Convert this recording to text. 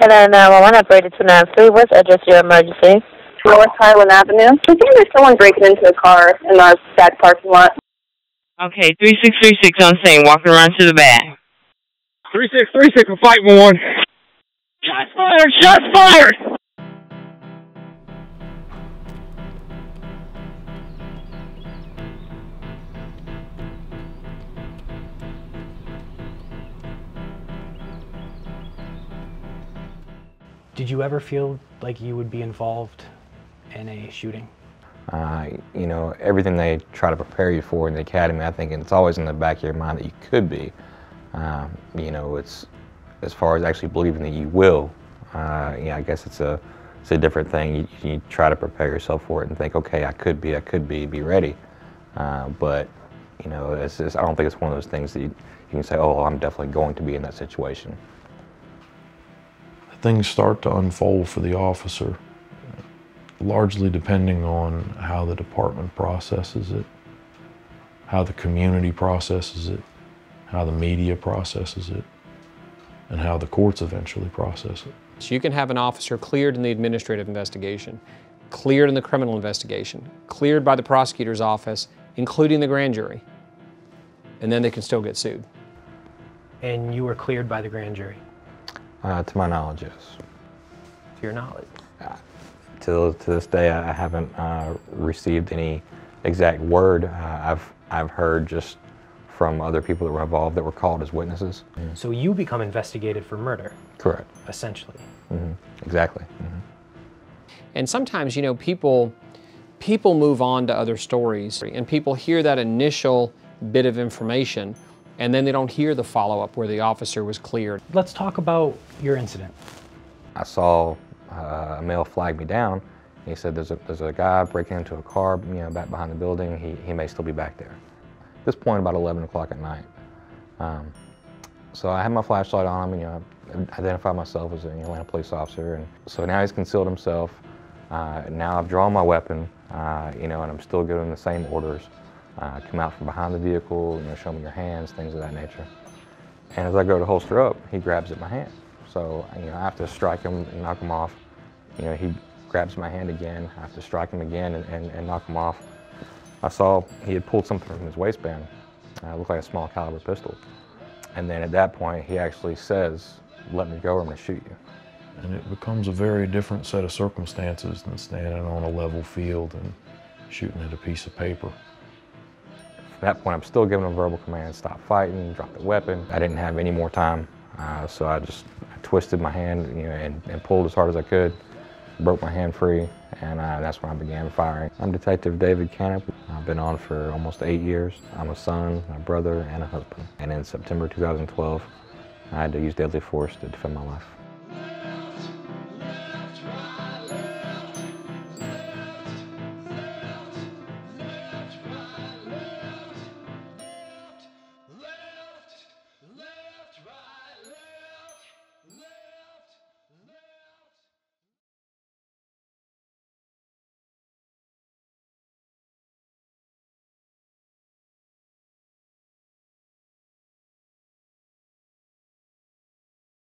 Hello, 911 operator 293. What's the address of your emergency? North Highland Avenue. I think there's someone breaking into a car in our back parking lot. Okay, 3636 on scene. Walking around to the back. 3636 for Fight 1. Shots fired! Shots fired! Did you ever feel like you would be involved in a shooting? You know, everything they try to prepare you for in the academy, I think it's always in the back of your mind that you could be. You know, it's as far as actually believing that you will. Yeah, I guess it's a different thing. You try to prepare yourself for it and think, okay, I could be ready. But you know, I don't think it's one of those things that you can say, oh, I'm definitely going to be in that situation. Things start to unfold for the officer, largely depending on how the department processes it, how the community processes it, how the media processes it, and how the courts eventually process it. So you can have an officer cleared in the administrative investigation, cleared in the criminal investigation, cleared by the prosecutor's office, including the grand jury, and then they can still get sued. And you were cleared by the grand jury? To my knowledge, yes. To your knowledge? To this day, I haven't received any exact word. I've heard just from other people that were involved that were called as witnesses. So you become investigated for murder? Correct. Essentially. Exactly. And sometimes, you know, people move on to other stories, and people hear that initial bit of information, and then they don't hear the follow-up where the officer was cleared. Let's talk about your incident. I saw a male flag me down. He said, there's a guy breaking into a car, you know, back behind the building. He may still be back there. At this point, about 11 o'clock at night. So I had my flashlight on him, and, you know, I identified myself as an Atlanta police officer. And so now he's concealed himself. Now I've drawn my weapon, you know, and I'm still giving him the same orders. Come out from behind the vehicle, you know, show me your hands, things of that nature. And as I go to holster up, he grabs at my hand. So, you know, I have to strike him and knock him off. You know, he grabs my hand again. I have to strike him again and knock him off. I saw he had pulled something from his waistband. It looked like a small caliber pistol. And then at that point, he actually says, let me go or I'm gonna shoot you. And it becomes a very different set of circumstances than standing on a level field and shooting at a piece of paper. At that point, I'm still giving him verbal commands, stop fighting, drop the weapon. I didn't have any more time, so I twisted my hand, you know, and pulled as hard as I could, broke my hand free, and that's when I began firing. I'm Detective David Canop. I've been on for almost 8 years. I'm a son, a brother, and a husband. And in September 2012, I had to use deadly force to defend my life.